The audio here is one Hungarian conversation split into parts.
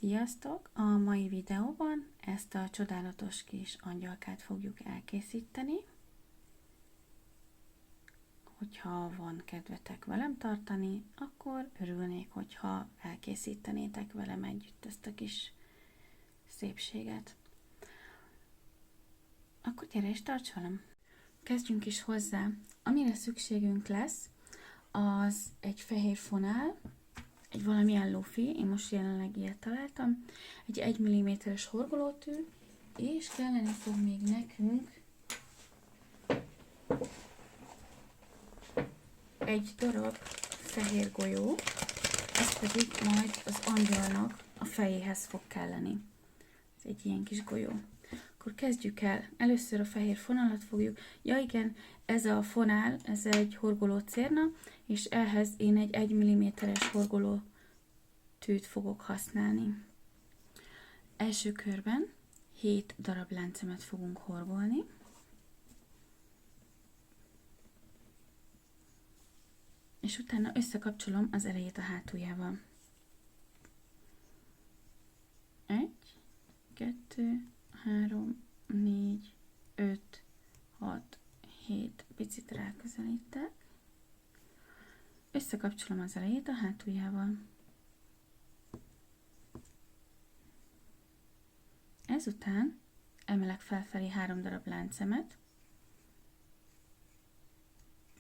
Sziasztok! A mai videóban ezt a csodálatos kis angyalkát fogjuk elkészíteni. Hogyha van kedvetek velem tartani, akkor örülnék, hogyha elkészítenétek velem együtt ezt a kis szépséget. Akkor gyere és tarts velem! Kezdjünk is hozzá. Amire szükségünk lesz, az egy fehér fonál, egy valamilyen lufi, én most jelenleg ilyet találtam, egy 1 mm-es horgolótű, és kellene fog még nekünk egy darab fehér golyó, ez pedig majd az angyalnak a fejéhez fog kelleni. Ez egy ilyen kis golyó. Akkor kezdjük el. Először a fehér fonalat fogjuk. Ja igen, ez a fonál, ez egy horgoló cérna, és ehhez én egy 1 mm-es horgoló tűt fogok használni. Első körben 7 darab láncemet fogunk horgolni. És utána összekapcsolom az elejét a hátuljával. 1, 2, 3, 4, 5, 6, 7, picit ráközelítek. Összekapcsolom az elejét a hátuljával. Ezután emelek felfelé 3 darab láncemet,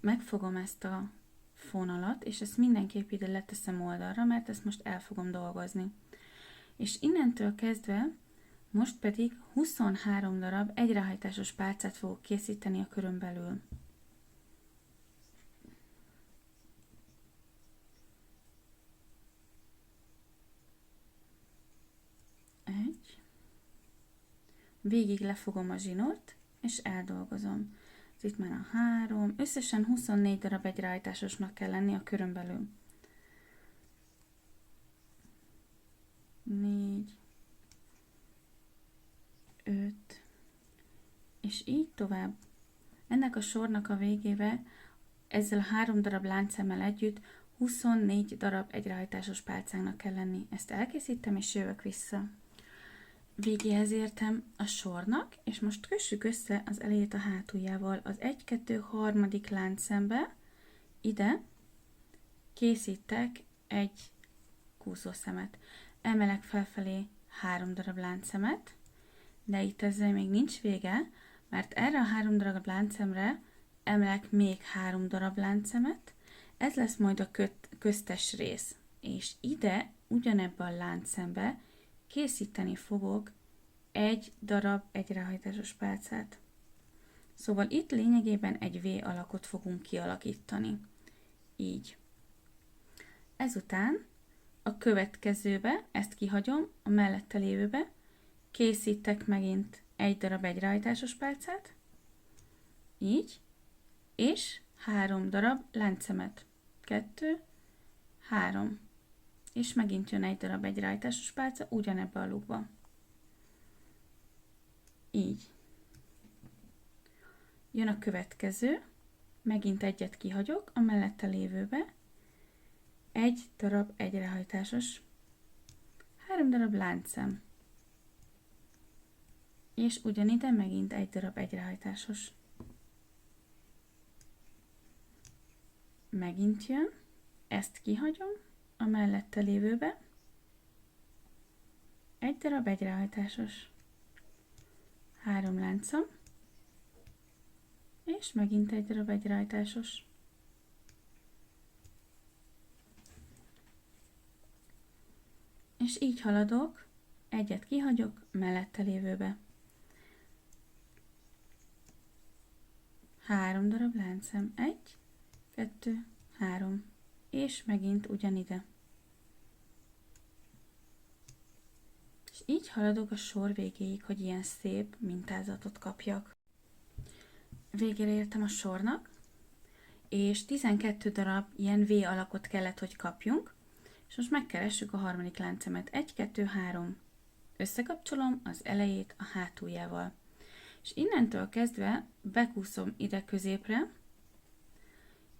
megfogom ezt a fonalat, és ezt mindenképp ide leteszem oldalra, mert ezt most el fogom dolgozni. És innentől kezdve most pedig 23 darab egyrehajtásos pálcát fogok készíteni a körön belül. Végig lefogom a zsinort, és eldolgozom. Ez itt már a 3, összesen 24 darab egyrehajtásosnak kell lenni a körön belül. 4, 5, és így tovább. Ennek a sornak a végével ezzel a 3 darab láncszemmel együtt 24 darab egyrehajtásos pálcának kell lenni. Ezt elkészítem, és jövök vissza. Végéhez értem a sornak, és most kössük össze az elejét a hátuljával. Az 1-2-3. láncszembe ide készítek egy kúszószemet. Emelek felfelé 3 darab láncszemet, de itt ezzel még nincs vége, mert erre a 3 darab láncszemre emelek még 3 darab láncszemet, ez lesz majd a köztes rész, és ide ugyanebben a láncszembe készíteni fogok egy darab egyrehajtásos pálcát. Szóval itt lényegében egy V alakot fogunk kialakítani. Így. Ezután a következőbe, ezt kihagyom, a mellette lévőbe készítek megint egy darab egyrehajtásos pálcát, így, és 3 darab láncszemet. 2, 3. És megint jön egy darab egyrehajtásos pálca ugyanebbe a lukba. Így. Jön a következő, megint egyet kihagyok, a mellette lévőbe egy darab egyrehajtásos, 3 darab láncszem, és ugyanide megint egy darab egyrehajtásos. Megint jön, ezt kihagyom, a mellette lévőbe egy darab egyrehajtásos, 3 láncszem, és megint egy darab egyrehajtásos. És így haladok, egyet kihagyok, mellette lévőbe. 3 darab láncszem, 1, 2, 3, és megint ugyanide. És így haladok a sor végéig, hogy ilyen szép mintázatot kapjak. Végére értem a sornak, és 12 darab ilyen V alakot kellett, hogy kapjunk, és most megkeressük a harmadik láncemet. 1, 2, 3. Összekapcsolom az elejét a hátuljával. És innentől kezdve bekúszom ide középre,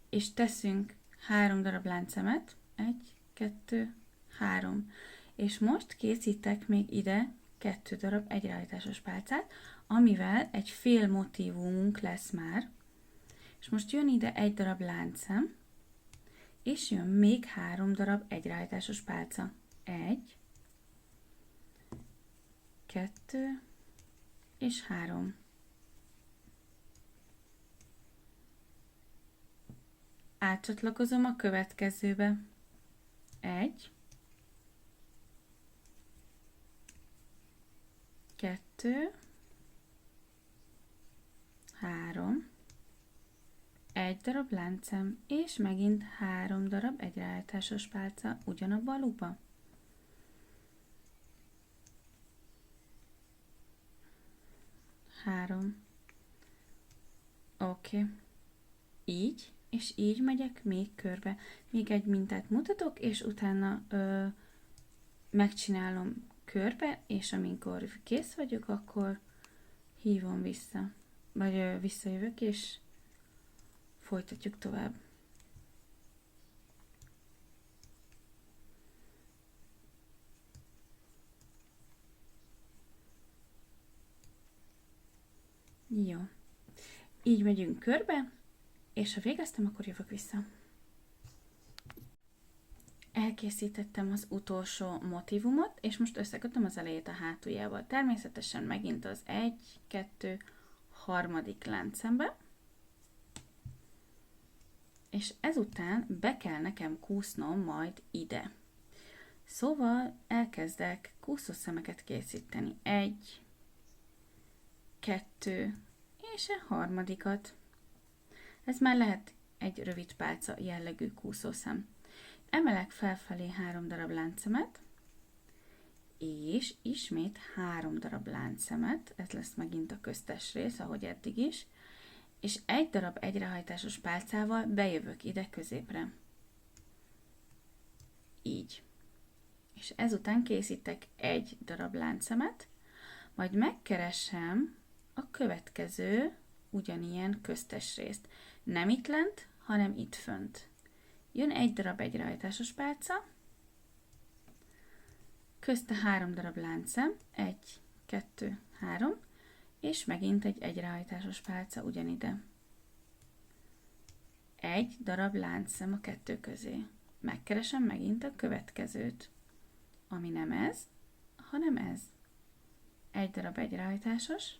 és teszünk 3 darab láncemet. 1, 2, 3. És most készítek még ide 2 darab egyreállításos pálcát, amivel egy fél motívumunk lesz már. És most jön ide 1 darab láncszem, és jön még 3 darab egyreállításos pálca. 1, 2 és 3. Átcsatlakozom a következőbe. 1, 2, 3, 1 darab láncszem, és megint 3 darab egyreállításos pálca ugyanabba a lukba. Három. Oké. Így, és így megyek még körbe. Még egy mintát mutatok, és utána megcsinálom körbe, és amikor kész vagyok, akkor hívom vissza. Vagy visszajövök, és folytatjuk tovább. Jó. Így megyünk körbe, és ha végeztem, akkor jövök vissza. Elkészítettem az utolsó motívumot, és most összekötöm az elejét a hátuljával. Természetesen megint az 1, 2, harmadik láncszembe, és ezután be kell nekem kúsznom majd ide. Szóval elkezdek kúszószemeket készíteni. 1, 2, és a harmadikat. Ez már lehet egy rövid pálca jellegű kúszószem. Emelek felfelé 3 darab láncszemet, és ismét 3 darab láncszemet, ez lesz megint a köztes rész, ahogy eddig is, és 1 darab egyrehajtásos pálcával bejövök ide középre. Így. És ezután készítek 1 darab láncszemet, majd megkeresem a következő ugyanilyen köztes részt. Nem itt lent, hanem itt fönt. Jön 1 darab egyrehajtásos pálca, közte 3 darab láncszem, 1, 2, 3, és megint egy egyrehajtásos pálca ugyanide. 1 darab láncszem a 2 közé. Megkeresem megint a következőt, ami nem ez, hanem ez. 1 darab egyrehajtásos,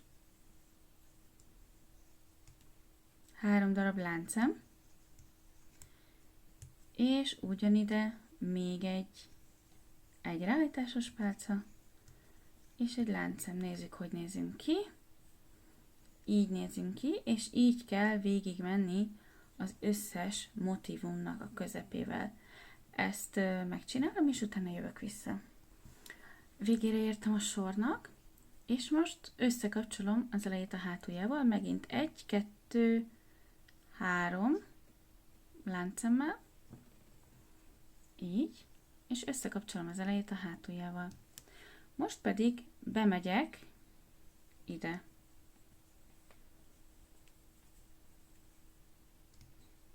3 darab láncszem, és ugyanide még egy egyrehajtásos pálca, és egy láncszem. Nézzük, hogy nézünk ki. Így nézünk ki, és így kell végig menni az összes motívumnak a közepével. Ezt megcsinálom, és utána jövök vissza. Végére értem a sornak, és most összekapcsolom az elejét a hátuljával, megint 1, 2, 3 láncszemmel, így, és összekapcsolom az elejét a hátuljával. Most pedig bemegyek ide.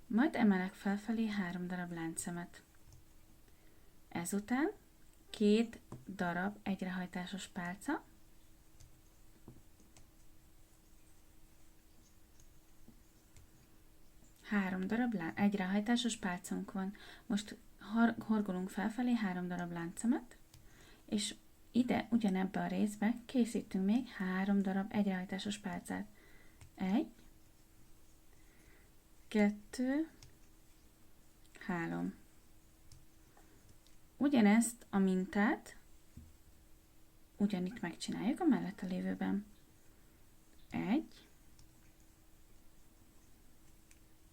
Majd emelek felfelé 3 darab láncszemet. Ezután 2 darab egyrehajtásos pálca, három darab egyrehajtásos pálcunk van. Most horgolunk felfelé 3 darab láncszemet, és ide, ugyanebbe a részbe készítünk még 3 darab egyrehajtásos pálcát. 1, 2, 3. Ugyanezt a mintát ugyanitt megcsináljuk a mellette lévőben. 1,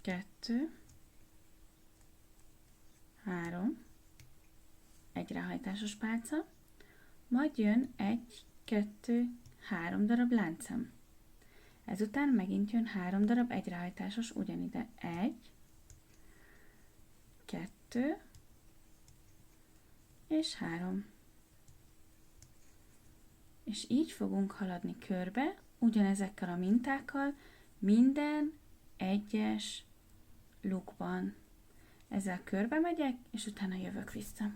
2, 3, egyrehajtásos pálca, majd jön 1, 2, 3 darab láncszem. Ezután megint jön 3 darab egyrehajtásos ugyanide. 1, 2 és 3. És így fogunk haladni körbe, ugyanezekkel a mintákkal, minden egyes lukban. Ezzel körbe megyek, és utána jövök vissza.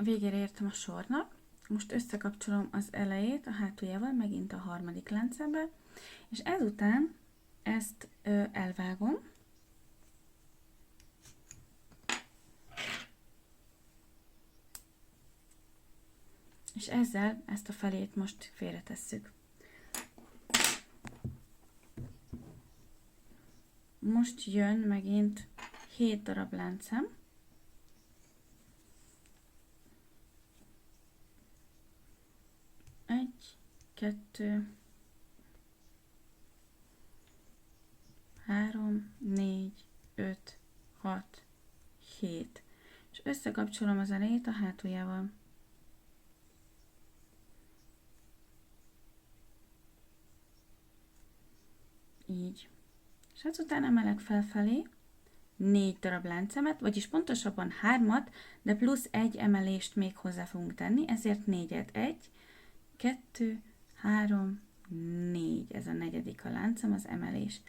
A végére értem a sornak. Most összekapcsolom az elejét a hátuljával, megint a harmadik láncszembe, és ezután ezt elvágom, és ezzel ezt a felét most félretesszük. Most jön megint 7 darab láncszem. Egy, 2, 3, 4, 5, 6, 7. És összekapcsolom az elejét a hátuljával. Így. És ezután emelek felfelé 4 darab láncszemet, vagyis pontosabban 3-at, de plusz egy emelést még hozzá fogunk tenni, ezért 4-et. 1, 2, 3, 4. Ez a negyedik a láncem, az emelés.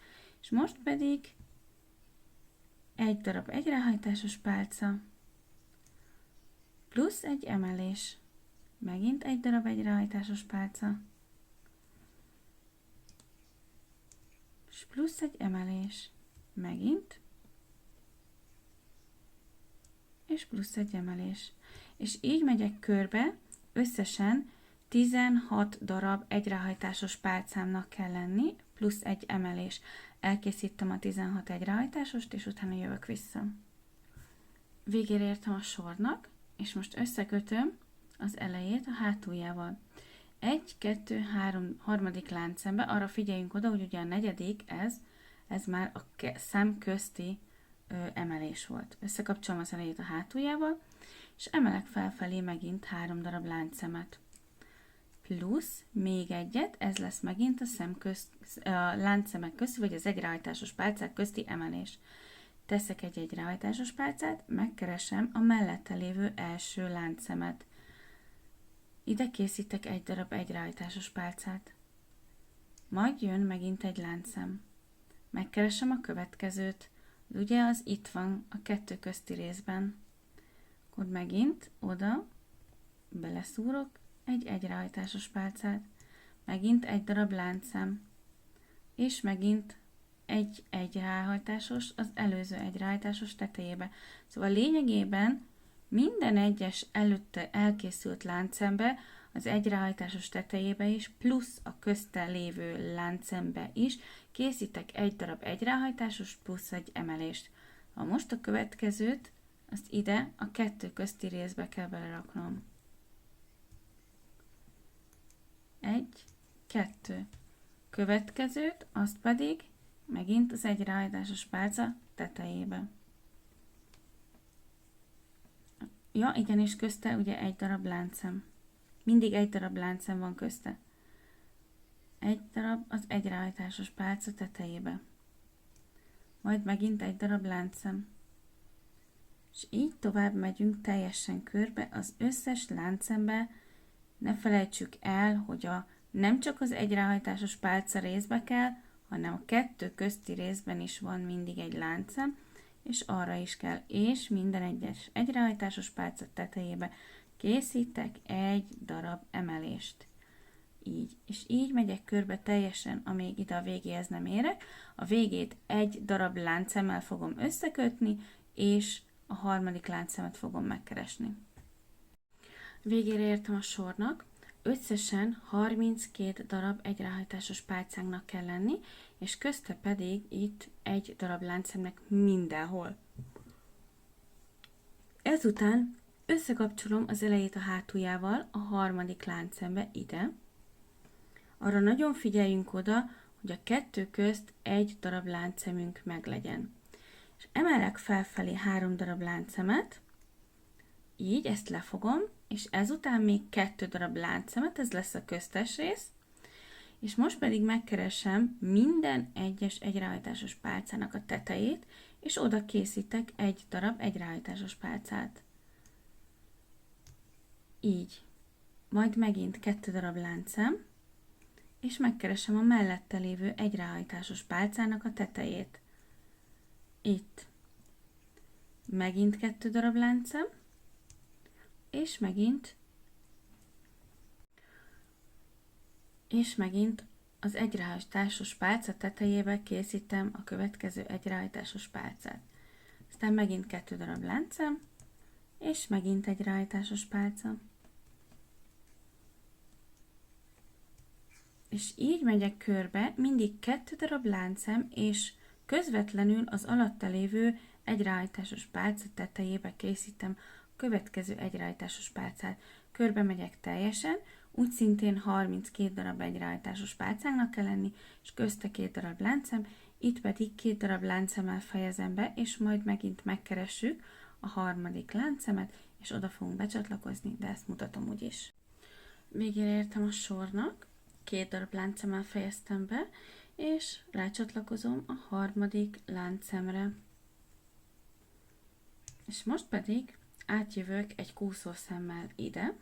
És most pedig egy darab egyráhajtásos pálca, plusz egy emelés. Megint egy darab egyráhajtásos pálca, és plusz egy emelés. Megint, és plusz egy emelés. És így megyek körbe, összesen 16 darab egyráhajtásos pálcámnak kell lenni, plusz egy emelés. Elkészítem a 16 egyráhajtásost, és utána jövök vissza. Végére értem a sornak, és most összekötöm az elejét a hátuljával. 1, 2, 3, harmadik láncszembe, arra figyeljünk oda, hogy ugye a negyedik, ez már a szem közti emelés volt. Összekapcsolom az elejét a hátuljával, és emelek felfelé megint 3 darab láncszemet. Plusz még egyet, ez lesz megint a láncszemek közti, vagy az egyráhajtásos pálcák közti emelés. Teszek egy egyráhajtásos pálcát, megkeresem a mellette lévő első láncszemet. Ide készítek egy darab egyráhajtásos pálcát. Majd jön megint egy láncszem. Megkeresem a következőt. Ugye az itt van a kettő közti részben. Akkor megint oda beleszúrok egy egyráhajtásos pálcát. Megint egy darab láncszem. És megint egy egyráhajtásos az előző egyráhajtásos tetejébe. Szóval lényegében minden egyes előtte elkészült láncszembe, az egyráhajtásos tetejébe is, plusz a közte lévő láncszembe is készítek egy darab egyráhajtásos plusz egy emelést. Most a következőt, azt ide a kettő közti részbe kell beleraknom. 1, 2. Következőt, azt pedig megint az egyráhajtásos pálca tetejébe. Ja, igenis közte ugye egy darab láncszem. Mindig egy darab láncszem van közte. Egy darab az egyráhajtásos pálca tetejébe. Majd megint egy darab láncszem. És így tovább megyünk teljesen körbe az összes láncszembe. Ne felejtsük el, hogy nem csak az egyráhajtásos pálca részbe kell, hanem a kettő közti részben is van mindig egy láncszem, és arra is kell, és minden egyes egyráhajtásos pálca tetejébe készítek egy darab emelést. Így. És így megyek körbe teljesen, amíg ide a végéhez nem érek. A végét egy darab láncszemmel fogom összekötni, és a harmadik láncszemet fogom megkeresni. Végére értem a sornak. Összesen 32 darab egyráhajtásos pálcánknak kell lenni, és közte pedig itt egy darab láncszemnek mindenhol. Ezután összekapcsolom az elejét a hátuljával a harmadik láncszembe ide. Arra nagyon figyeljünk oda, hogy a kettő közt egy darab láncszemünk meglegyen. És emelek felfelé 3 darab láncszemet, így ezt lefogom, és ezután még 2 darab láncszemet, ez lesz a köztes rész, és most pedig megkeresem minden egyes egyráhajtásos pálcának a tetejét, és oda készítek egy darab egyráhajtásos pálcát. Így. Majd megint 2 darab láncszem, és megkeresem a mellette lévő egyráhajtásos pálcának a tetejét. Itt. Megint 2 darab láncszem, és megint az egyráhajtásos pálca tetejébe készítem a következő egyráhajtásos pálcát. Aztán megint 2 darab láncszem, és megint egy ráhajtásos pálca. És így megyek körbe, mindig 2 darab láncszem, és közvetlenül az alatta lévő egyráhajtásos pálca tetejébe készítem a következő egyráhajtásos pálcát. Körbe megyek teljesen, úgy szintén 32 darab egyráhajtásos pálcának kell lenni, és közte 2 darab láncszem, itt pedig 2 darab láncszemmel fejezem be, és majd megint megkeressük a harmadik láncszemet, és oda fogunk becsatlakozni, de ezt mutatom úgyis. Végére értem a sornak, 2 darab láncszemmel fejeztem be, és rácsatlakozom a harmadik láncszemre. És most pedig átjövök egy kúszószemmel ide,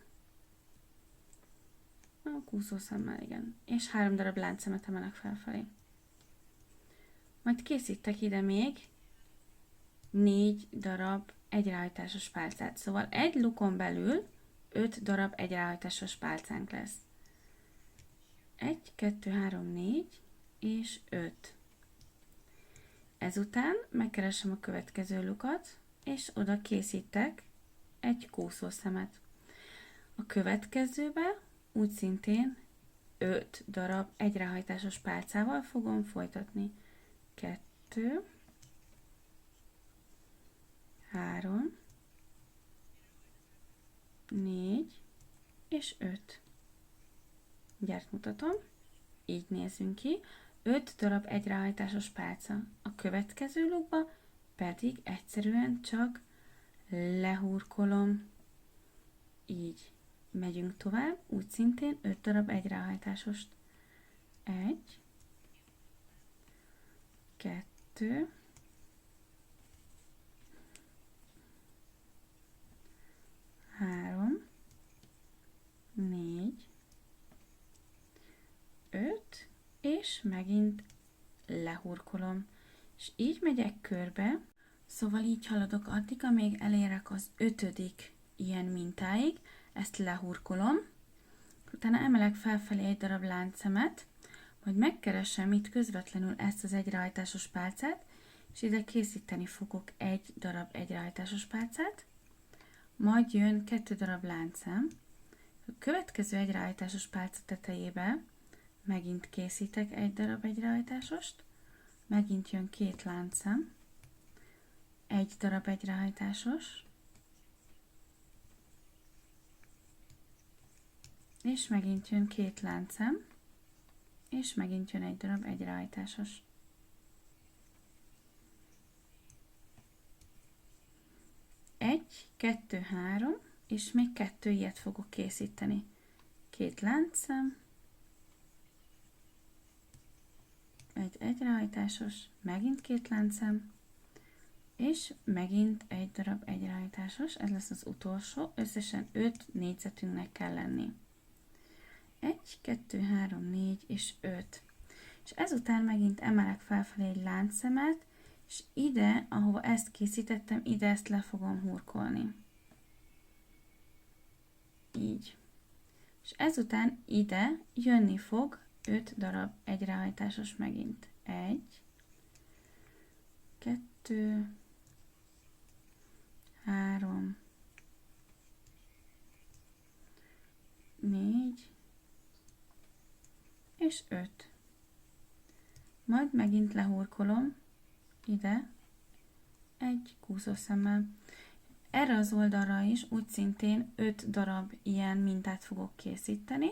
a kúszószemmel, igen, és 3 darab láncszemet emelek felfelé. Majd készítek ide még 4 darab egyráhajtásos pálcát, szóval egy lukon belül 5 darab egyráhajtásos pálcánk lesz. 1, 2, 3, 4 és 5. Ezután megkeresem a következő lukat, és oda készítek egy kúszószemet. A következőbe úgy szintén 5 darab egyráhajtásos pálcával fogom folytatni. 2, 3, 4 és 5. Gyert mutatom, így nézzünk ki. 5 darab egyráhajtásos pálca. A következő lukba pedig egyszerűen csak lehurkolom. Így megyünk tovább, úgy szintén 5 darab egyráhajtásost. 1, 2, 3, 4, 5, és megint lehurkolom. És így megyek körbe, szóval így haladok addig, amíg elérek az 5. ilyen mintáig, ezt lehurkolom, utána emelek felfelé egy darab láncszemet, majd megkeresem itt közvetlenül ezt az egyráhajtásos pálcát, és ide készíteni fogok egy darab egyráhajtásos pálcát, majd jön 2 darab láncszem, a következő egyráhajtásos pálca tetejébe megint készítek egy darab egyráhajtásost, megint jön 2 láncszem, egy darab egyráhajtásos, és megint jön 2 láncszem, és megint jön egy darab egyráhajtásos. Egy, 2, 3, és még 2 ilyet fogok készíteni. 2 láncszem, egy egyráhajtásos, megint 2 láncszem, és megint egy darab egyráhajtásos, ez lesz az utolsó, összesen 5 négyzetünknek kell lenni. 1, 2, 3, 4 és 5. És ezután megint emelek felfelé egy láncszemet, és ide, ahova ezt készítettem, ide ezt le fogom hurkolni. Így. És ezután ide jönni fog 5 darab egyráhajtásos megint. 1, 2, 3, 4 és 5. Majd megint lehurkolom ide egy kúszószemmel. Erre az oldalra is úgy szintén 5 darab ilyen mintát fogok készíteni.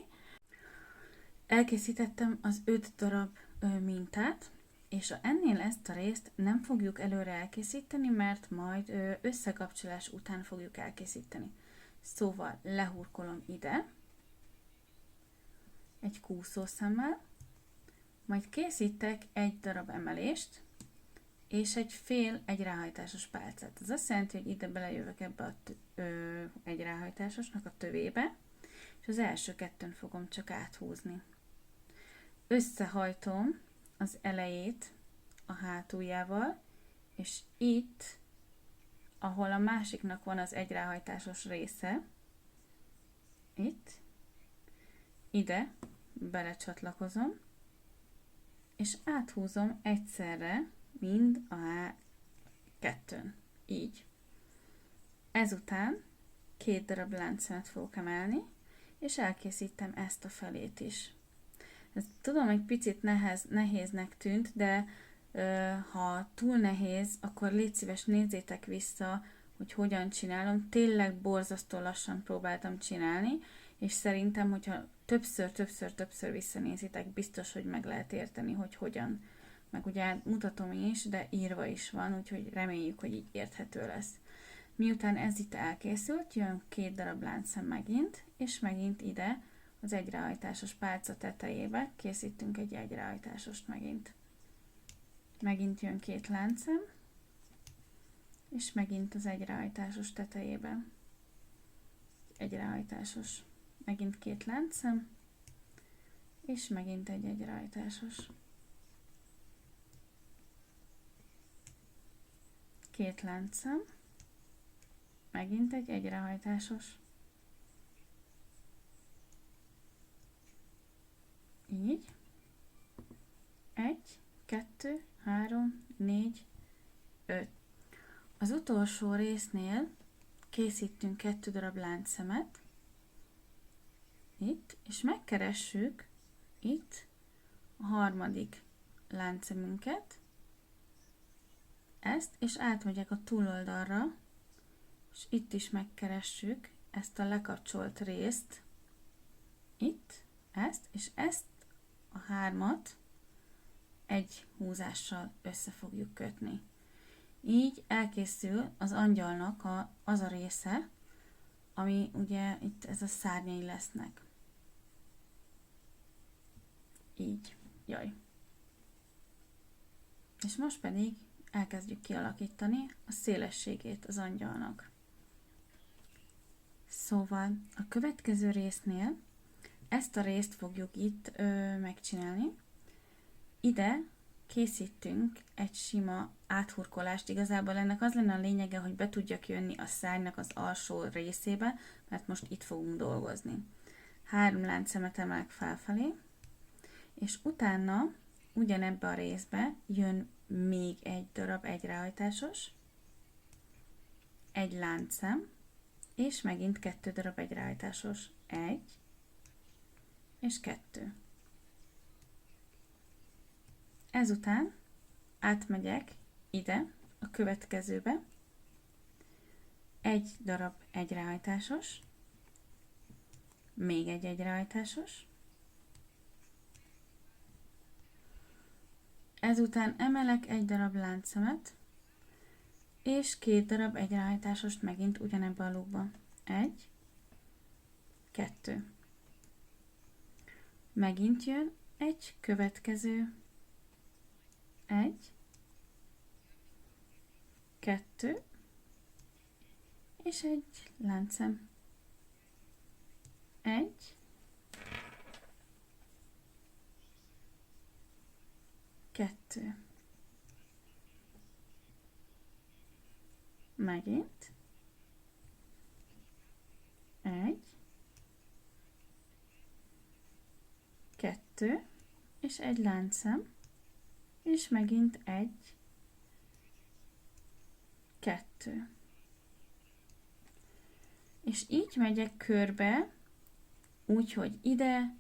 Elkészítettem az 5 darab mintát, és ennél ezt a részt nem fogjuk előre elkészíteni, mert majd összekapcsolás után fogjuk elkészíteni. Szóval lehurkolom ide egy kúszószemmel, majd készítek egy darab emelést, és egy fél egyráhajtásos pálcát. Ez azt jelenti, hogy ide belejövök ebbe a egyráhajtásosnak a tövébe, és az első 2-n fogom csak áthúzni. Összehajtom az elejét a hátuljával, és itt, ahol a másiknak van az egyráhajtásos része, itt, ide belecsatlakozom, és áthúzom egyszerre mind a kettőn. Így. Ezután 2 darab láncszemet fogok emelni, és elkészítem ezt a felét is. Ez tudom, egy picit nehéznek tűnt, de ha túl nehéz, akkor légy szíves, nézzétek vissza, hogy hogyan csinálom. Tényleg borzasztó lassan próbáltam csinálni, és szerintem, hogyha többször visszanézitek, biztos, hogy meg lehet érteni, hogy hogyan. Meg ugye mutatom is, de írva is van, úgyhogy reméljük, hogy így érthető lesz. Miután ez itt elkészült, jön 2 darab láncszem megint, és megint ide az egyrehajtásos pálca tetejébe készítünk egy egyrehajtásost megint. Megint jön 2 láncszem, és megint az egyrehajtásos tetejébe. Egyrehajtásos. Megint 2 láncszem, és megint egy egyrehajtásos. 2 láncszem, megint egy egyrehajtásos. Így. 1, 2, 3, 4, 5. Az utolsó résznél készítünk 2 darab láncszemet. Itt, és megkeressük itt a harmadik láncszemünket. Ezt, és átmegyek a túloldalra, és itt is megkeressük ezt a lekapcsolt részt. Itt, ezt, és ezt a 3-at egy húzással össze fogjuk kötni. Így elkészül az angyalnak az a része, ami ugye itt ez a szárnyai lesznek. Így. Jaj. És most pedig elkezdjük kialakítani a szélességét az angyalnak. Szóval a következő résznél ezt a részt fogjuk itt megcsinálni. Ide készítünk egy sima áthurkolást. Igazából ennek az lenne a lényege, hogy be tudjak jönni a szárnynak az alsó részébe, mert most itt fogunk dolgozni. 3 láncszemet emelek felfelé, és utána ugyanebbe a részbe jön még egy darab egyrehajtásos, egy láncszem, és megint 2 darab egyrehajtásos. 1 és 2. Ezután átmegyek ide, a következőbe, egy darab egyrehajtásos, még egy egyrehajtásos, ezután emelek egy darab láncszemet, és 2 darab egyrehajtásost megint ugyanebbe a lukba. 1, 2. Megint jön egy következő. 1, 2, és egy láncszem. 1, 2. Megint. 1, 2, és egy láncszem, és megint 1, 2. És így megyek körbe, úgyhogy ide,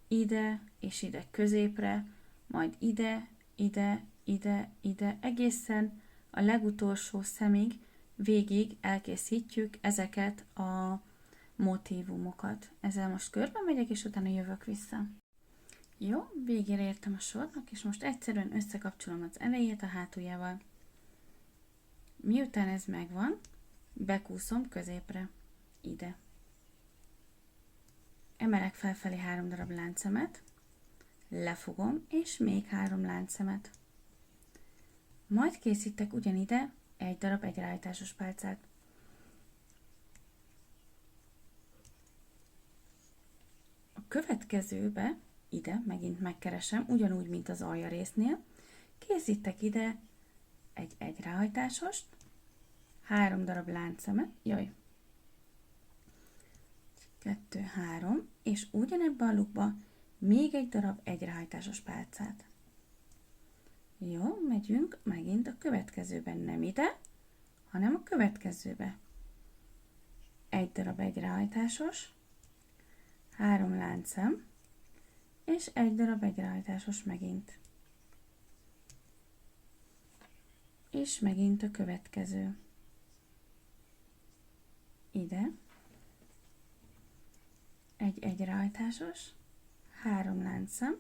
ide és ide középre, majd ide, ide, ide, ide, egészen a legutolsó szemig végig elkészítjük ezeket a motívumokat. Ezzel most körbe megyek, és utána jövök vissza. Jó, végére értem a sornak, és most egyszerűen összekapcsolom az elejét a hátuljával. Miután ez megvan, bekúszom középre, ide. Emelek felfelé 3 darab láncszemet, lefogom, és még 3 láncszemet. Majd készítek ugyanide egy darab egyrehajtásos pálcát. A következőbe ide megint megkeresem, ugyanúgy, mint az aljarésznél. Készítek ide egy egyrehajtásost, 3 darab láncszemet, 2, 3, és ugyanebben a lukba még egy darab egyrehajtásos pálcát. Jó, megyünk megint a következőben, nem ide, hanem a következőbe. Egy darab egyrehajtásos, 3 láncszem, és egy darab egyrehajtásos megint. És megint a következő. Ide. Egy egyrehajtásos, 3 láncszem,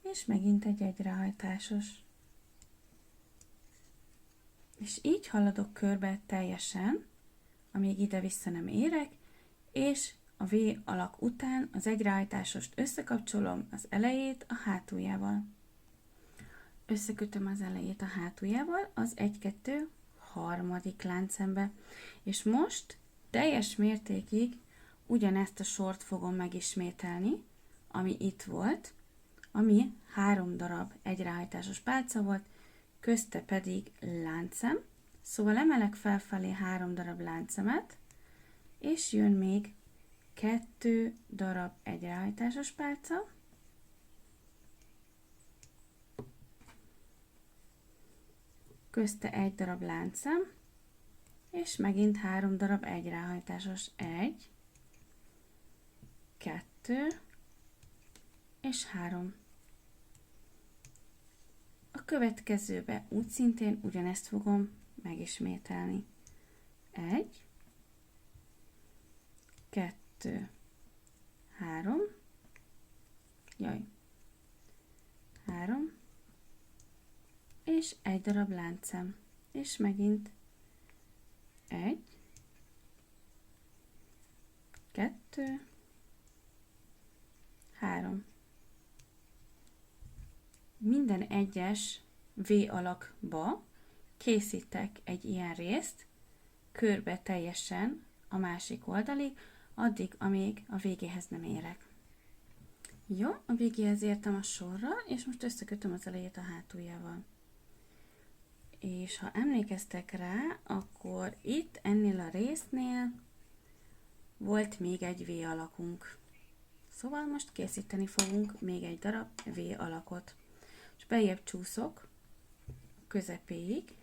és megint egy egyrehajtásos. És így haladok körbe teljesen, amíg ide-vissza nem érek, és a V alak után az egyrehajtásost összekapcsolom az elejét a hátuljával. Összekötöm az elejét a hátuljával az 1-2 harmadik láncszembe, és most teljes mértékig ugyanezt a sort fogom megismételni, ami itt volt, ami 3 darab egyrehajtásos pálca volt, közte pedig láncszem, szóval emelek felfelé 3 darab láncszemet, és jön még 2 darab egyrehajtásos pálca, közte 1 darab láncszem, és megint 3 darab egyrehajtásos, 1, 2, és 3. A következőbe úgy szintén ugyanezt fogom megismételni. 1, 2, 3, 3, és 1 darab láncszem, és megint 1, 2, 3. Minden egyes V alakba készítek egy ilyen részt, körbe teljesen a másik oldalig, addig, amíg a végéhez nem érek. Jó, a végéhez értem a sorral, és most összekötöm az elejét a hátuljával. És ha emlékeztek rá, akkor itt ennél a résznél volt még egy V alakunk. Szóval most készíteni fogunk még egy darab V alakot. És beljebb csúszok közepéig.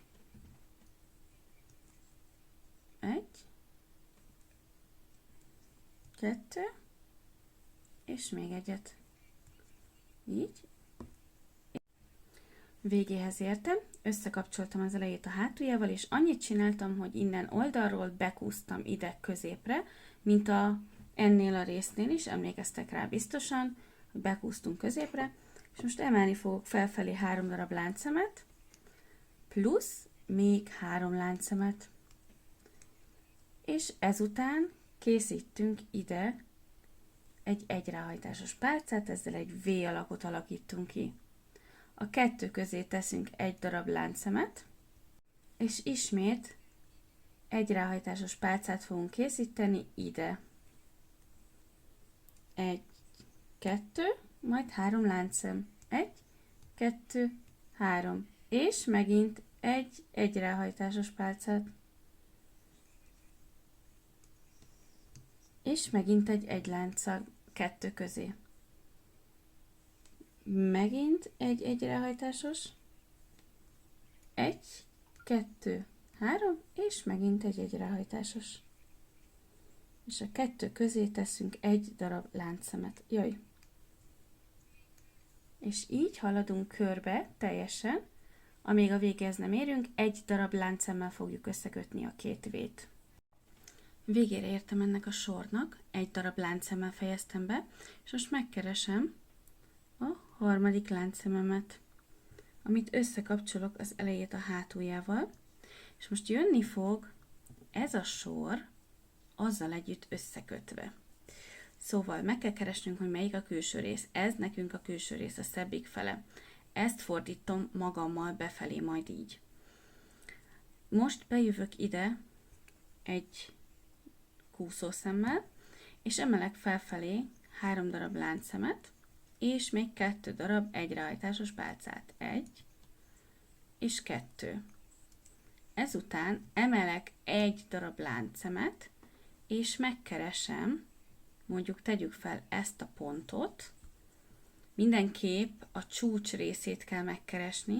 1, 2, és még egyet. Így. Végéhez értem, összekapcsoltam az elejét a hátuljával, és annyit csináltam, hogy innen oldalról bekúztam ide középre, mint ennél a résznél is, emlékeztek rá biztosan, hogy bekúztunk középre, és most emelni fogok felfelé 3 darab láncszemet, plusz még 3 láncszemet. És ezután készítünk ide egy egyrehajtásos pálcát, ezzel egy V alakot alakítunk ki. A 2 közé teszünk 1 darab láncszemet, és ismét egyrehajtásos pálcát fogunk készíteni ide. 1, 2, majd 3 láncszem. 1, 2, 3. És megint egy egyrehajtásos pálcát. És megint egy lánccal 2 közé. Megint egy egyrehajtásos. 1, 2, 3, és megint egy egyrehajtásos. És a 2 közé teszünk 1 darab láncszemet. Jöjj! És így haladunk körbe teljesen, amíg a végéhez nem érünk, 1 darab láncszemmel fogjuk összekötni a 2 V-t. Végére értem ennek a sornak, 1 darab láncszemmel fejeztem be, és most megkeresem a harmadik láncszememet, amit összekapcsolok az elejét a hátuljával, és most jönni fog ez a sor azzal együtt összekötve. Szóval meg kell keresnünk, hogy melyik a külső rész. Ez nekünk a külső rész, a szebbik fele. Ezt fordítom magammal befelé, majd így. Most bejövök ide egy kúszószemmel, és emelek felfelé 3 darab láncszemet, és még 2 darab egyrehajtásos pálcát. 1 és 2. Ezután emelek 1 darab láncszemet, és megkeresem mondjuk tegyük fel ezt a pontot, mindenképp a csúcs részét kell megkeresni,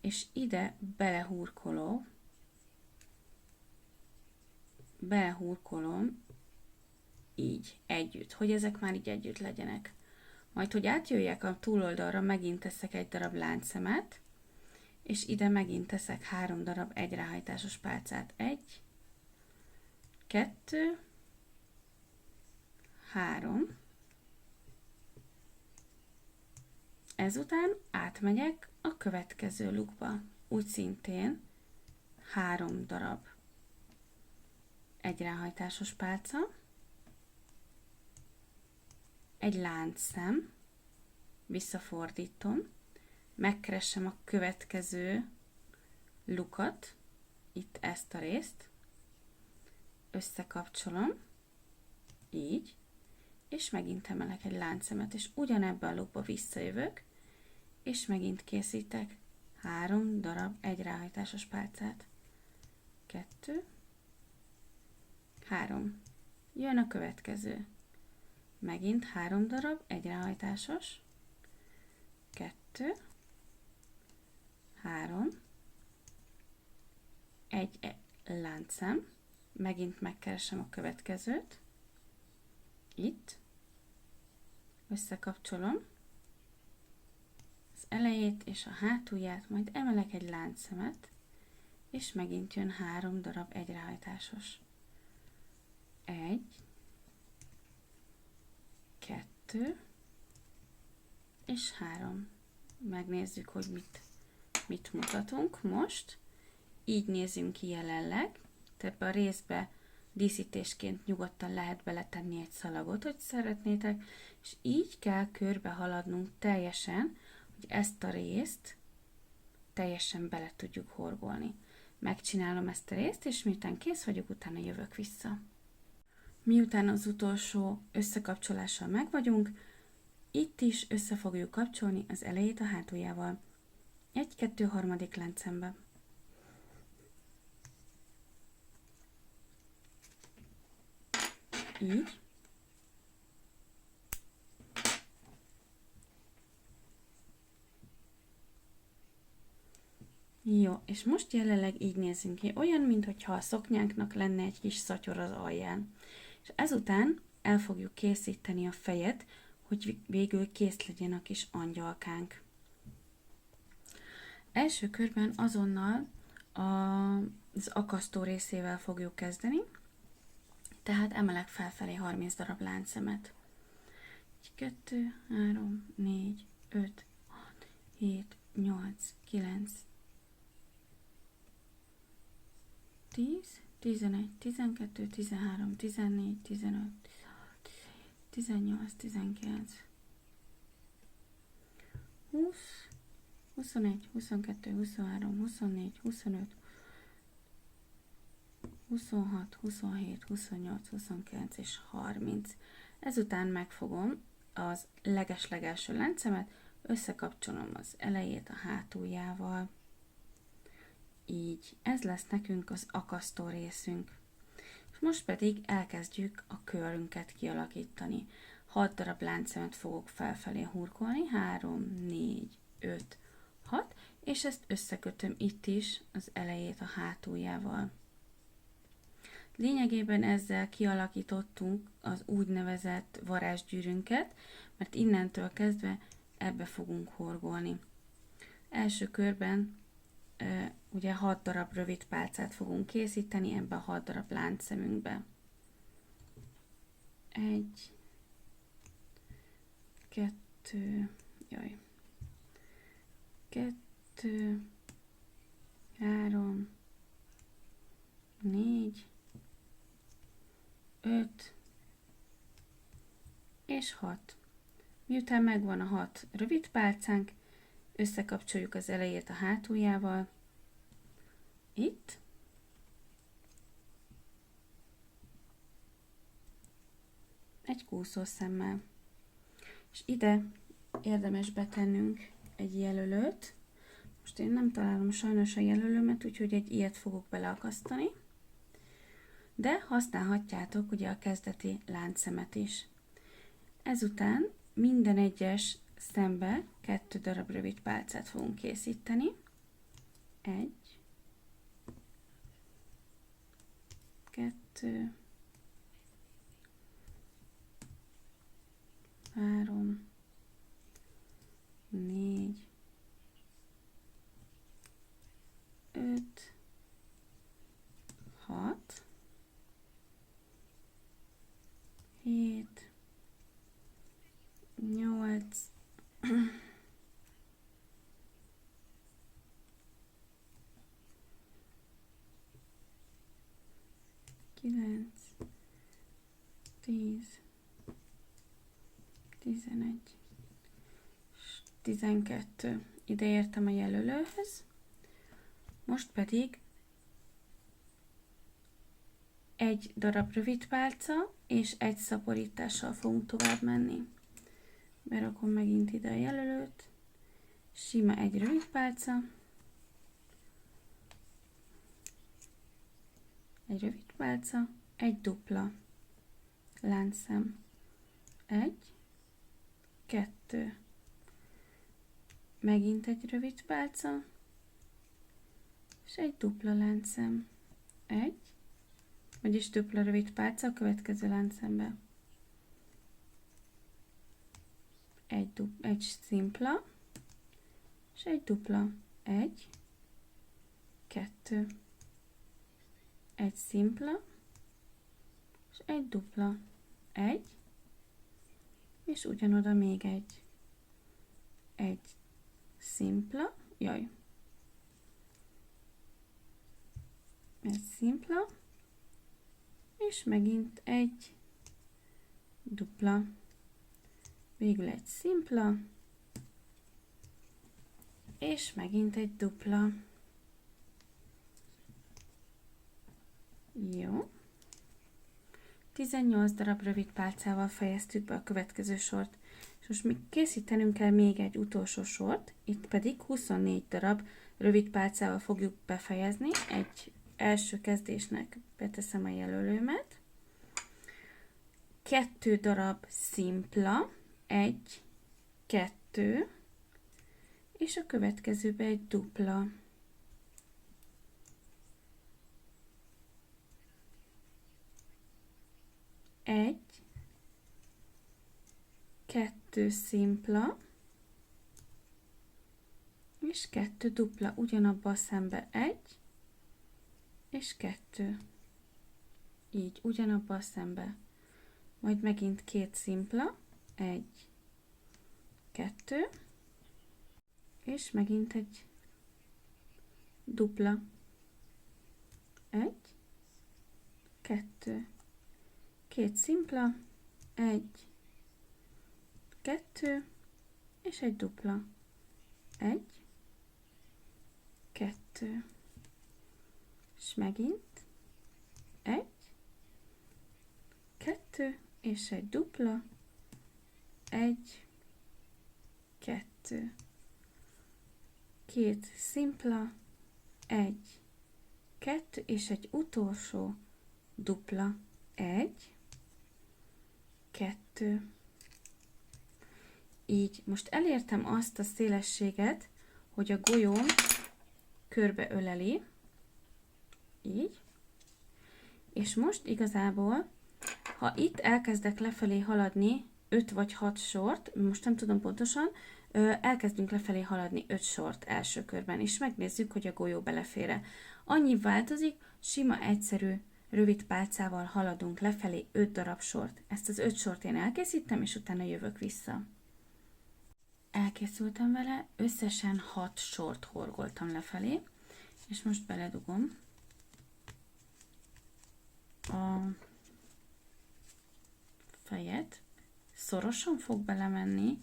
és ide belehurkolom így együtt, hogy ezek már így együtt legyenek. Majd, hogy átjöjjek a túloldalra, megint teszek egy darab láncszemet, és ide megint teszek 3 darab egyráhajtásos pálcát. 1, 2, 3. Ezután átmegyek a következő lukba. Úgy szintén 3 darab egyráhajtásos pálca, egy láncszem, visszafordítom, megkeresem a következő lukat, itt ezt a részt, összekapcsolom, így, és megint emelek egy láncszemet, és ugyanebbe a lukba visszajövök, és megint készítek 3 darab egyráhajtásos pálcát. 2, 3. Jön a következő. Megint 3 darab egyráhajtásos. 2, 3. Egy láncszem. Megint megkeresem a következőt. Itt. Összekapcsolom az elejét és a hátulját, majd emelek egy láncszemet, és megint jön 3 darab egyráhajtásos. 1, 2 és 3. Megnézzük, hogy mit mutatunk most. Így nézünk ki jelenleg. Ebbe a részbe díszítésként nyugodtan lehet beletenni egy szalagot, hogy szeretnétek, és így kell körbe haladnunk teljesen, hogy ezt a részt teljesen bele tudjuk horgolni. Megcsinálom ezt a részt, és miután kész vagyok, utána jövök vissza. Miután az utolsó összekapcsolással megvagyunk, itt is össze fogjuk kapcsolni az elejét a hátuljával. 1, 2, harmadik láncszembe. Így. Jó, és most jelenleg így nézünk ki, olyan, mintha a szoknyánknak lenne egy kis szatyor az alján. És ezután el fogjuk készíteni a fejet, hogy végül kész legyen a kis angyalkánk. Első körben azonnal az akasztó részével fogjuk kezdeni, tehát emelek felfelé 30 darab láncszemet. 1, 2, 3, 4, 5, 6, 7, 8, 9, 10, 11, 12, 13, 14, 15, 16, 18, 19, 20, 21, 22, 23, 24, 25, 26, 27, 28, 29 és 30. Ezután megfogom az leges-legelső láncszemet, összekapcsolom az elejét a hátuljával. Így, ez lesz nekünk az akasztó részünk. És most pedig elkezdjük a körünket kialakítani. 6 darab láncszemet fogok felfelé hurkolni, 3, 4, 5, 6, és ezt összekötöm itt is az elejét a hátuljával. Lényegében ezzel kialakítottunk az úgynevezett varázsgyűrünket, mert innentől kezdve ebbe fogunk horgolni. Első körben ugye 6 darab rövid pálcát fogunk készíteni ebbe a 6 darab láncszemünkbe. 1, 2, 2, 3, 4, 5 és 6. Miután megvan a 6 rövid pálcánk, összekapcsoljuk az elejét a hátuljával, itt, egy kúszószemmel, és ide érdemes betennünk egy jelölőt. Most én nem találom sajnos a jelölőmet, úgyhogy egy ilyet fogok beleakasztani. de használhatjátok ugye a kezdeti láncszemet is. Ezután minden egyes szembe 2 darab rövid pálcát fogunk készíteni. 1, 2, 3, 4, 5, 6, 7, 8, 9, 10, 11, 12. Ide értem a jelölőhöz. Most pedig egy darab rövid pálca és egy szaporítással fogunk tovább menni. Berakom megint ide a jelölőt, sima egy rövid pálca, egy dupla láncszem, 1, 2, megint egy rövid pálca, és egy dupla láncszem, 1, vagyis dupla rövid pálca a következő láncszembe. Egy szimpla, és egy dupla. 1, 2, egy szimpla, és egy dupla. 1, és ugyanoda még egy szimpla, egy szimpla, és megint egy dupla. Végül egy szimpla, és megint egy dupla. Jó. 18 darab rövid pálcával fejeztük be a következő sort. És most még készítenünk kell még egy utolsó sort, itt pedig 24 darab rövid pálcával fogjuk befejezni. Egy első kezdésnek beteszem a jelölőmet. 2 darab szimpla, 1, 2, és a következőbe egy dupla. 1, 2 szimpla, és 2 dupla, ugyanabba a szembe 1, és 2. Így, ugyanabba a szembe. Majd megint 2 szimpla, 1, 2, és megint egy dupla. 1, 2, 2 szimpla, 1, 2, és egy dupla. 1, 2, és megint 1, 2, és egy dupla. 1, 2, 2 szimpla, 1, 2, és egy utolsó dupla. 1, 2. Így, most elértem azt a szélességet, hogy a golyóm körbe öleli. Így. És most igazából, ha itt elkezdek lefelé haladni 5 vagy 6 sort, most nem tudom pontosan, elkezdünk lefelé haladni 5 sort első körben, és megnézzük, hogy a golyó belefér-e. Annyi változik, sima, egyszerű, rövid pálcával haladunk lefelé 5 darab sort. Ezt az 5 sort én elkészítem, és utána jövök vissza. Elkészültem vele, összesen 6 sort horgoltam lefelé, és most beledugom a fejet. Szorosan fog belemenni,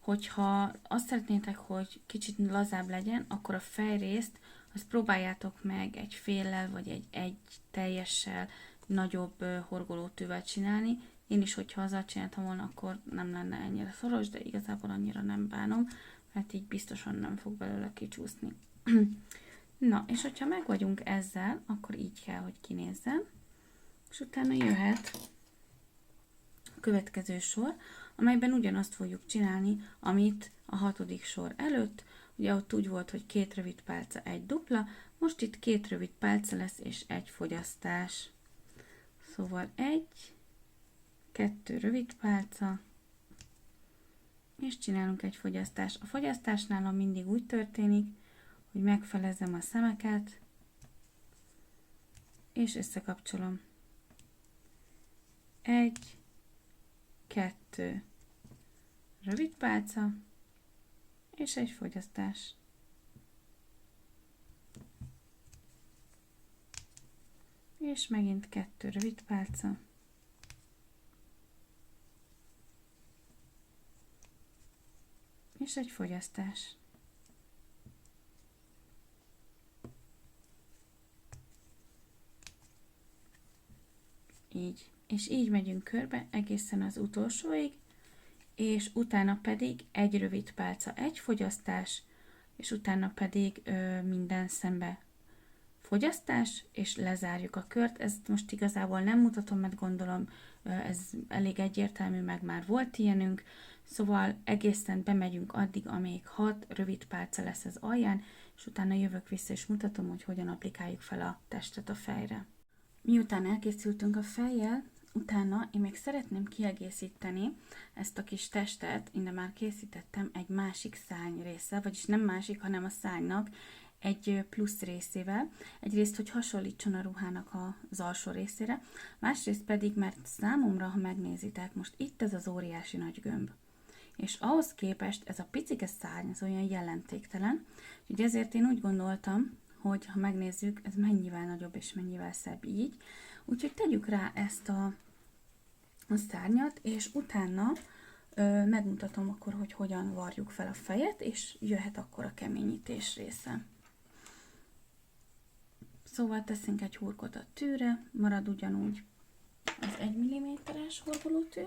hogyha azt szeretnétek, hogy kicsit lazább legyen, akkor a fejrészt azt próbáljátok meg egy féllel, vagy egy teljessel nagyobb horgolótűvel csinálni. Én is, hogyha azzal csináltam volna, akkor nem lenne ennyire szoros, de igazából annyira nem bánom, mert így biztosan nem fog belőle kicsúszni. Na, és hogyha meg vagyunk ezzel, akkor így kell, hogy kinézzen. És utána jöhet a következő sor, amelyben ugyanazt fogjuk csinálni, amit a 6. sor előtt. Ugye ott úgy volt, hogy 2 rövid pálca, 1 dupla, most itt 2 rövid pálca lesz, és 1 fogyasztás. Szóval 1, 2 rövid pálca, és csinálunk egy fogyasztást. A fogyasztás nálam mindig úgy történik, hogy megfelezem a szemeket, és összekapcsolom. 1, 2 rövid pálca, és egy fogyasztás. És megint 2 rövid pálca. És egy fogyasztás. Így. És így megyünk körbe egészen az utolsóig, és utána pedig egy rövid pálca, egy fogyasztás, és utána pedig minden szembe fogyasztás, és lezárjuk a kört. Ezt most igazából nem mutatom, mert gondolom ez elég egyértelmű, meg már volt ilyenünk, szóval egészen bemegyünk addig, amíg 6 rövid pálca lesz az alján, és utána jövök vissza, és mutatom, hogy hogyan applikáljuk fel a testet a fejre. Miután elkészültünk a fejjel, utána én még szeretném kiegészíteni ezt a kis testet, innen már készítettem egy másik szárny része, vagyis nem másik, hanem a szárnynak egy plusz részével. Egyrészt, hogy hasonlítson a ruhának az alsó részére, másrészt pedig, mert számomra, ha megnézitek, most itt ez az óriási nagy gömb. És ahhoz képest ez a picike szárny, az olyan jelentéktelen, úgyhogy ezért én úgy gondoltam, hogy ha megnézzük, ez mennyivel nagyobb és mennyivel szebb így. Úgyhogy tegyük rá ezt a szárnyat, és utána megmutatom akkor, hogy hogyan varjuk fel a fejet, és jöhet akkor a keményítés része. Szóval teszünk egy hurkot a tűre, marad ugyanúgy az 1 mm-es hurkolótű.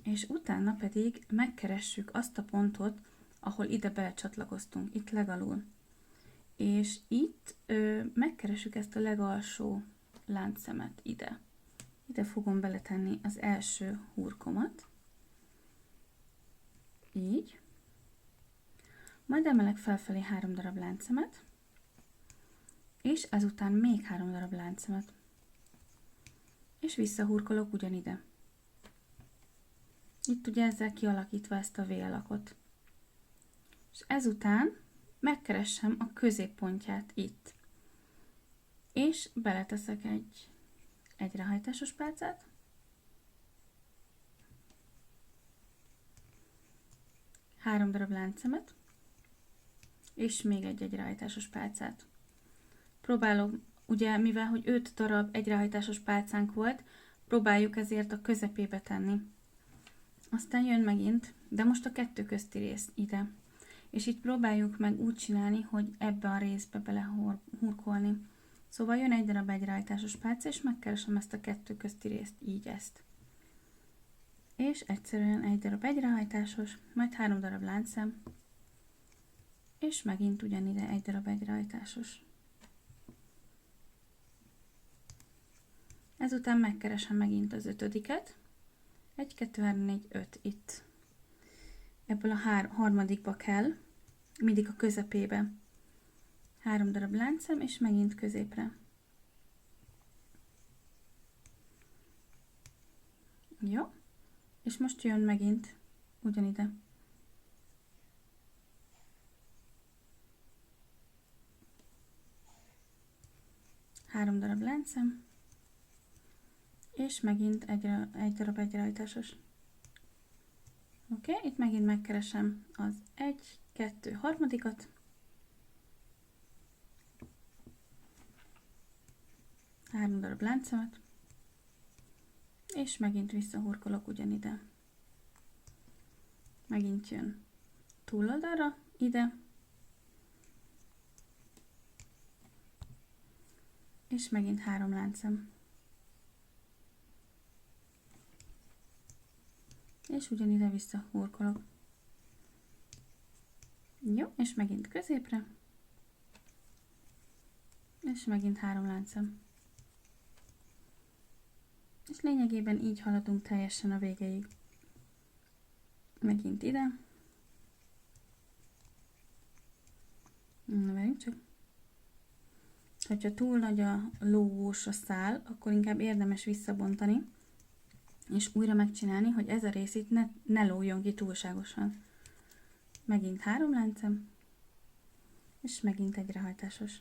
És utána pedig megkeressük azt a pontot, ahol ide belecsatlakoztunk, itt legalul. És itt megkeressük ezt a legalsó láncszemet ide. Ide fogom beletenni az első hurkomat. Így. Majd emelek felfelé 3 darab láncszemet, és ezután még 3 darab láncszemet. És visszahurkolok ugyanide. Itt ugye ezzel kialakítva ezt a V-alakot. És ezután megkeressem a középpontját itt. És beleteszek egy egyrehajtásos pálcát. Három darab láncszemet. És még egy egyrehajtásos pálcát. Próbálom, ugye mivel hogy 5 darab egyrehajtásos pálcánk volt, próbáljuk ezért a közepébe tenni. Aztán jön megint, de most a 2 közti rész ide. És itt próbáljuk meg úgy csinálni, hogy ebbe a részbe belehurkolni. Szóval jön egy darab egyrehajtásos pálca, és megkeresem ezt a 2 közti részt, így ezt. És egyszerűen egy darab egyrehajtásos, majd 3 darab láncszem, és megint ugyanide egy darab egyrehajtásos. Ezután megkeresem megint az 5-ödiket. 1, 2, 3, 4, 5 itt. Ebből a harmadikba kell, mindig a közepébe. 3 darab láncszem, és megint középre. Jó. És most jön megint ugyanide. Három darab láncszem, és megint egy darab egyrehajtásos. Oké, itt megint megkeresem az 1, 2, harmadikat. 3 darab láncemet, és megint visszahurkolok ugyanide. Megint jön túloldalra, ide, és megint 3 láncem. És ugyanide visszahurkolok. Jó, és megint középre. És megint 3 láncszem. És lényegében így haladunk teljesen a végéig. Megint ide. Na, várjunk csak. Hogyha túl nagy a lógós a szál, akkor inkább érdemes visszabontani, és újra megcsinálni, hogy ez a rész itt ne lógjon ki túlságosan. Megint 3 láncem, és megint egyrehajtásos.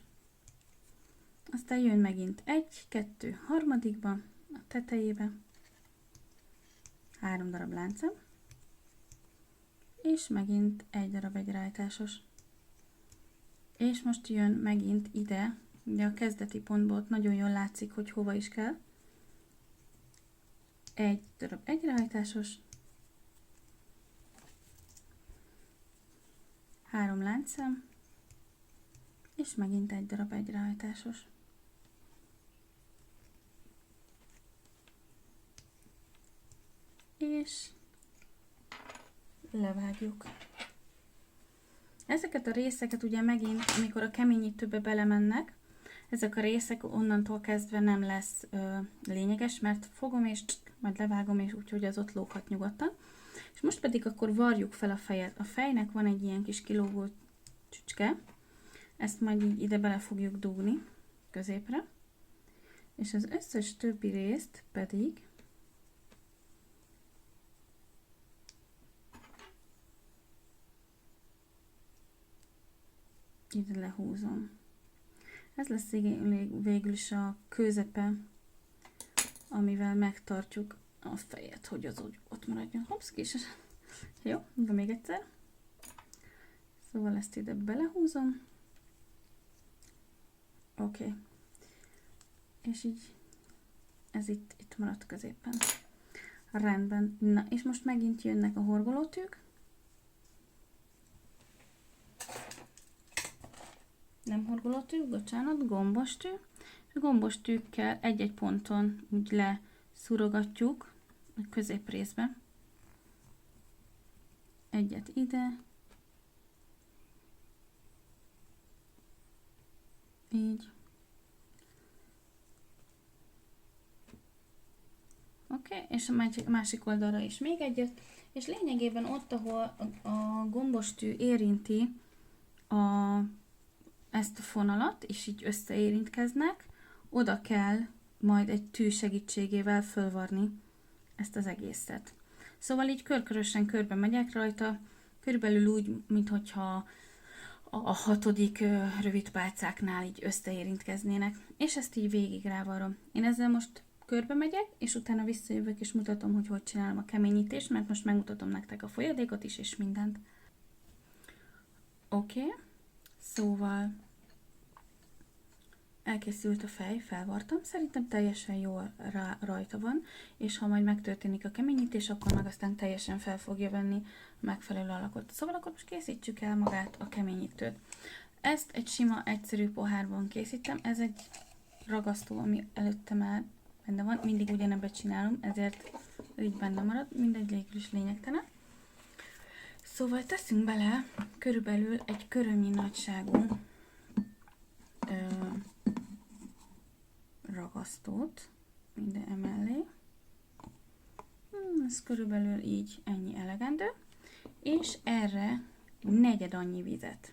Aztán jön megint 1, 2, harmadikba, a tetejébe, 3 darab láncem, és megint 1 darab egyrehajtásos. És most jön megint ide, ugye a kezdeti pontból ott nagyon jól látszik, hogy hova is kell. 1 darab egyrehajtásos, 3 láncszem, és megint 1 darab egyrehajtásos. És levágjuk. Ezeket a részeket ugye megint, amikor a keményítőbe belemennek, ezek a részek onnantól kezdve nem lesz lényeges, mert fogom és majd levágom, és úgyhogy az ott lóghat nyugodtan. És most pedig akkor varjuk fel a fejet. A fejnek van egy ilyen kis kilógó csücske, ezt majd így ide bele fogjuk dugni középre, és az összes többi részt pedig ide lehúzom. Ez lesz végül is a közepe, amivel megtartjuk a fejet, hogy az úgy ott maradjon. Hopsz, kis. Jó, de még egyszer. Szóval ezt ide belehúzom. Oké. És így ez itt maradt középen. Rendben. Na, és most megint jönnek a horgolótűk. Nem horgolótű, bocsánat, gombostű. A gombostűkkel egy-egy ponton úgy leszurogatjuk a középrészbe. Egyet ide. Így. Oké, és a másik oldalra is még egyet. És lényegében ott, ahol a gombostű érinti ezt a fonalat, és így összeérintkeznek, oda kell majd egy tű segítségével fölvarni ezt az egészet. Szóval így körkörösen körbe megyek rajta, körülbelül úgy, minthogyha a 6. rövid pálcáknál így összeérintkeznének, és ezt így végig rávarrom. Én ezzel most körbe megyek, és utána visszajövök, és mutatom, hogy csinálom a keményítést, mert most megmutatom nektek a folyadékot is, és mindent. Oké. Szóval elkészült a fej, felvartam, szerintem teljesen jól rajta van, és ha majd megtörténik a keményítés, akkor meg aztán teljesen fel fogja venni a megfelelő alakot. Szóval akkor most készítsük el magát a keményítőt. Ezt egy sima, egyszerű pohárban készítem, ez egy ragasztó, ami előtte már benne van, mindig ugyanebben csinálom, ezért így benne marad, mindegy, végül is lényegtelen. Szóval teszünk bele körülbelül egy körömnyi nagyságú ragasztót ide emellé. Ez körülbelül így ennyi elegendő. És erre negyed annyi vizet.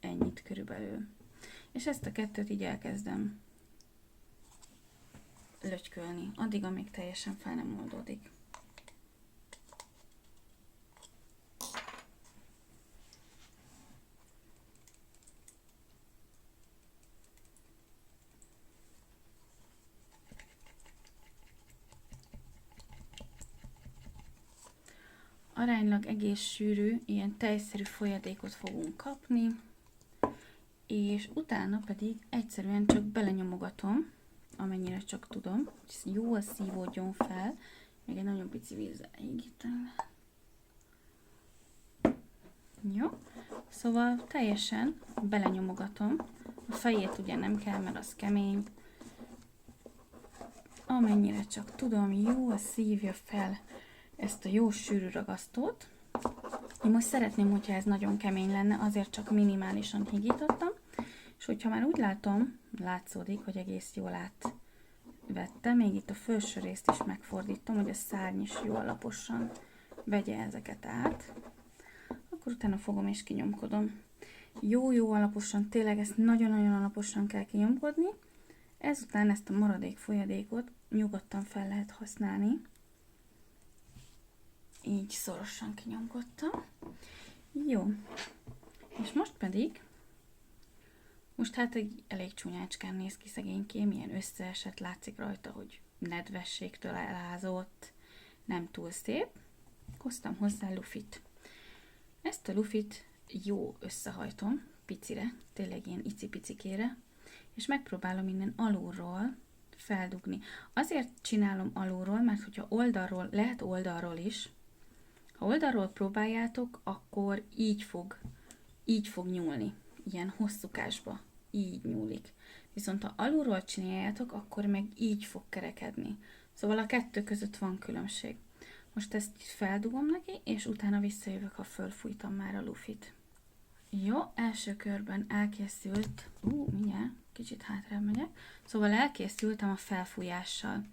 Ennyit körülbelül. És ezt a kettőt így elkezdem lötykölni, addig, amíg teljesen fel nem oldódik. Aránylag egész sűrű, ilyen tejszerű folyadékot fogunk kapni, és utána pedig egyszerűen csak belenyomogatom, amennyire csak tudom, hogy jól szívódjon fel, még egy nagyon pici vízzel hígítem. Jó, szóval teljesen belenyomogatom, a fejét ugye nem kell, mert az kemény, amennyire csak tudom, jól szívja fel ezt a jó sűrű ragasztót, Én most szeretném, hogyha ez nagyon kemény lenne, azért csak minimálisan higítottam, és hogyha már úgy látom, látszódik, hogy egész jól átvettem, még itt a felső részt is megfordítom, hogy a szárny is jól alaposan vegye ezeket át, akkor utána fogom és kinyomkodom. Jó alaposan, tényleg ezt nagyon-nagyon alaposan kell kinyomkodni, ezután ezt a maradék folyadékot nyugodtan fel lehet használni. Így szorosan kinyomkodtam. Jó. És most pedig, most hát egy elég csúnyácskán néz ki szegénykém, milyen összeesett, látszik rajta, hogy nedvességtől elázott, nem túl szép. Hoztam hozzá lufit. Ezt a lufit jó összehajtom, picire, tényleg ilyen icipicikére, és megpróbálom innen alulról feldugni. Azért csinálom alulról, mert hogyha oldalról, lehet oldalról is, ha oldalról próbáljátok, akkor így fog nyúlni, ilyen hosszúkásba, így nyúlik. Viszont ha alulról csináljátok, akkor meg így fog kerekedni. Szóval a kettő között van különbség. Most ezt feldugom neki, és utána visszajövök, ha fölfújtam már a lufit. Jó, első körben elkészült, mindjárt, kicsit hátrább megyek, szóval elkészültem a felfújással.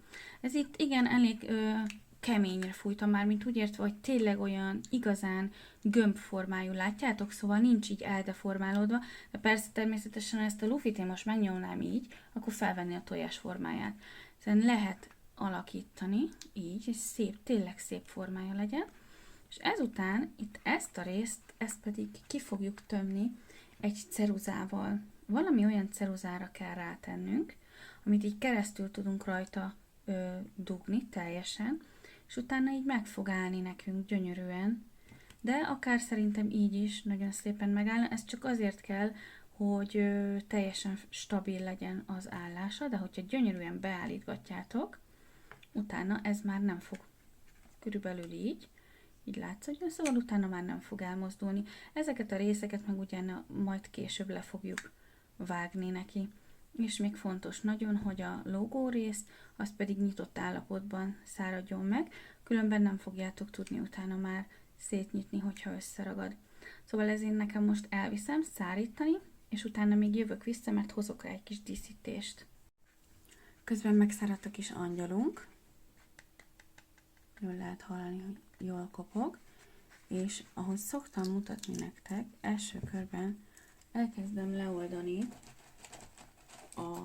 Ez itt igen elég keményre fújtam már, mint úgy értve, hogy tényleg olyan igazán gömbformájú, látjátok? Szóval nincs így eldeformálódva, de persze természetesen ezt a lufit én most megnyomnám így, akkor felvenni a tojás formáját. Szóval lehet alakítani így, és szép, tényleg szép formája legyen. És ezután itt ezt a részt, ezt pedig ki fogjuk tömni egy ceruzával. Valami olyan ceruzára kell rátennünk, amit így keresztül tudunk rajta dugni teljesen, és utána így meg fog állni nekünk gyönyörűen, de akár szerintem így is nagyon szépen megállna. Ez csak azért kell, hogy teljesen stabil legyen az állása, de hogyha gyönyörűen beállítgatjátok, utána ez már nem fog, körülbelül így látszódjon, szóval utána már nem fog elmozdulni. Ezeket a részeket meg ugyan majd később le fogjuk vágni neki. És még fontos nagyon, hogy a logó rész, az pedig nyitott állapotban száradjon meg, különben nem fogjátok tudni utána már szétnyitni, hogyha összeragad. Szóval ezért nekem most elviszem szárítani, és utána még jövök vissza, mert hozok rá egy kis díszítést. Közben megszáradt a kis angyalunk. Jól lehet hallani, hogy jól kopog, és ahogy szoktam mutatni nektek, első körben elkezdem leoldani a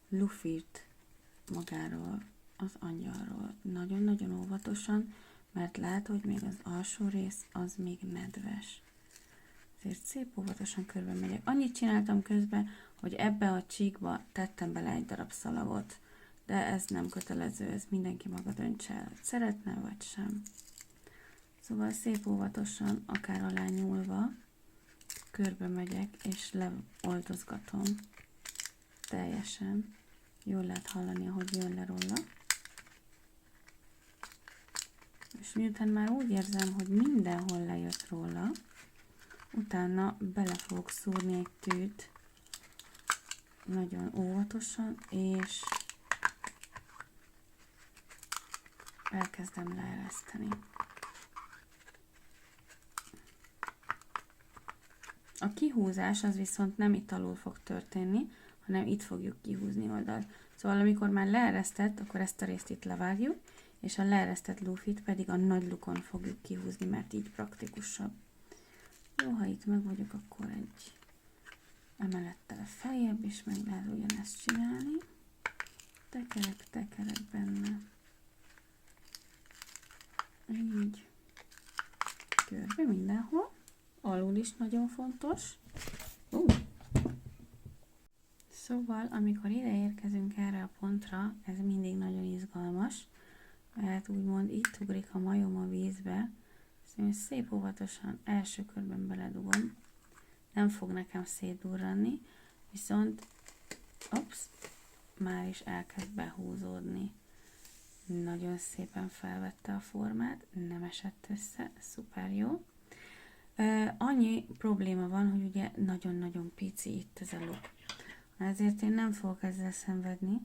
lufit magáról, az angyalról. Nagyon-nagyon óvatosan, mert lát, hogy még az alsó rész az még nedves. Ezért szép óvatosan körbe megyek. Annyit csináltam közben, hogy ebbe a csíkba tettem bele egy darab szalagot, de ez nem kötelező, ez mindenki maga döntse el, szeretne vagy sem. Szóval szép óvatosan, akár alá nyúlva, körbe megyek, és leoltozgatom teljesen. Jól lehet hallani, ahogy jön le róla. És miután már úgy érzem, hogy mindenhol lejött róla, utána bele fogok szúrni egy tűt nagyon óvatosan, és elkezdem leereszteni. A kihúzás az viszont nem itt alul fog történni, hanem itt fogjuk kihúzni oldalt. Szóval amikor már leeresztett, akkor ezt a részt itt levágjuk, és a leeresztett lufit pedig a nagy lukon fogjuk kihúzni, mert így praktikusabb. Jó, ha itt meg vagyok, akkor egy emelettel feljebb is meg lehet ugyanezt csinálni. Tekerek benne. Így. Körbe mindenhol. Alul is nagyon fontos. Szóval, amikor ide érkezünk erre a pontra, ez mindig nagyon izgalmas, mert úgymond itt ugrik a majom a vízbe, szóval szép óvatosan első körben beledugom, nem fog nekem szétdurranni, viszont már is elkezd behúzódni. Nagyon szépen felvette a formát, nem esett össze, szuper jó. Annyi probléma van, hogy ugye nagyon-nagyon pici itt ez a luk. Ezért én nem fogok ezzel szenvedni,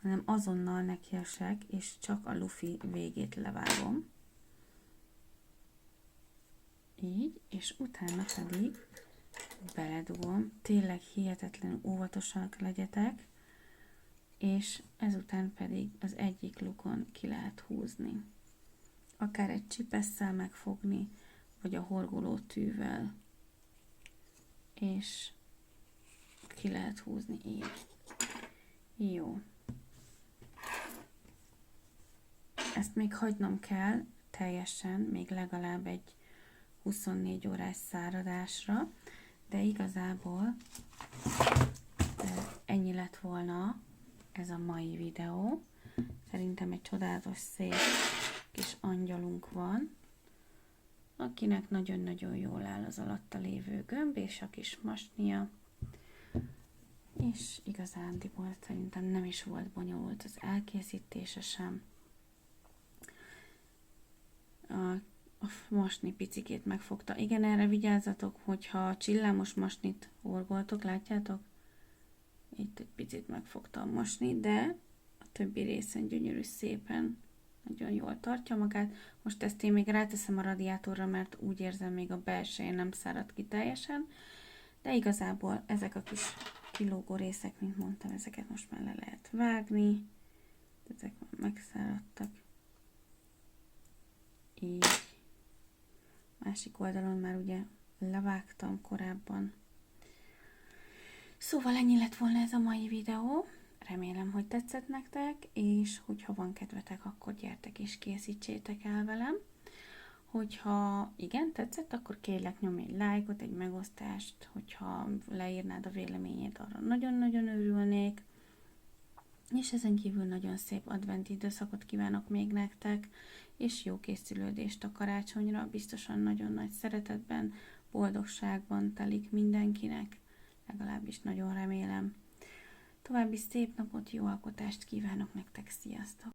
hanem azonnal nekiesek, és csak a lufi végét levágom. így, és utána pedig beledugom, tényleg hihetetlenül óvatosak legyetek, és ezután pedig az egyik lukon ki lehet húzni. Akár egy csipesszel megfogni, vagy a horgoló tűvel, és ki lehet húzni így. Jó. Ezt még hagynom kell teljesen, még legalább egy 24 órás száradásra, de igazából ennyi lett volna ez a mai videó. Szerintem egy csodálatos, szép kis angyalunk van, akinek nagyon-nagyon jól áll az alatta lévő gömb és a kis masnia, és igazándiból szerintem nem is volt bonyolult az elkészítése sem. A masni picikét megfogta. Igen, erre vigyázzatok, hogyha csillámos masnit horgoltok, látjátok? Itt egy picit megfogta a masni, de a többi részen gyönyörű szépen, nagyon jól tartja magát. Most ezt én még ráteszem a radiátorra, mert úgy érzem, még a belsején nem szárad ki teljesen, de igazából ezek a kis kilógó részek, mint mondtam, ezeket most már le lehet vágni. Ezek már megszáradtak. Így. Másik oldalon már ugye levágtam korábban. Szóval ennyi lett volna ez a mai videó. Remélem, hogy tetszett nektek, és hogyha van kedvetek, akkor gyertek és készítsétek el velem. Hogyha igen, tetszett, akkor kérlek nyomj egy lájkot, egy megosztást, hogyha leírnád a véleményét, arra nagyon-nagyon örülnék. És ezen kívül nagyon szép adventi időszakot kívánok még nektek, és jó készülődést a karácsonyra, biztosan nagyon nagy szeretetben, boldogságban telik mindenkinek, legalábbis nagyon remélem. További szép napot, jó alkotást kívánok nektek, sziasztok!